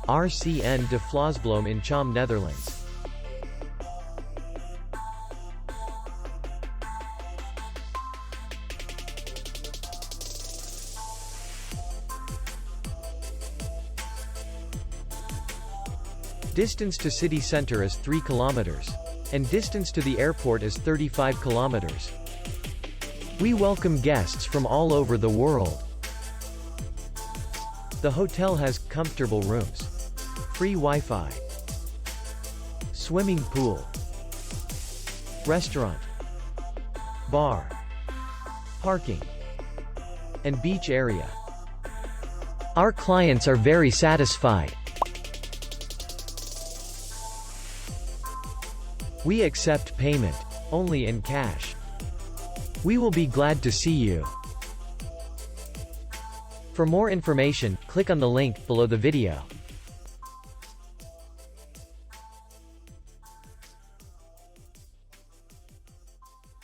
RCN de Flaasbloem in Chaam, Netherlands. Distance to city center is 3 kilometers. And distance to the airport is 35 kilometers. We welcome guests from all over the world. The hotel has comfortable rooms, free Wi-Fi, swimming pool, restaurant, bar, parking, and beach area. Our clients are very satisfied. We accept payment only in cash. We will be glad to see you. For more information, click on the link below the video.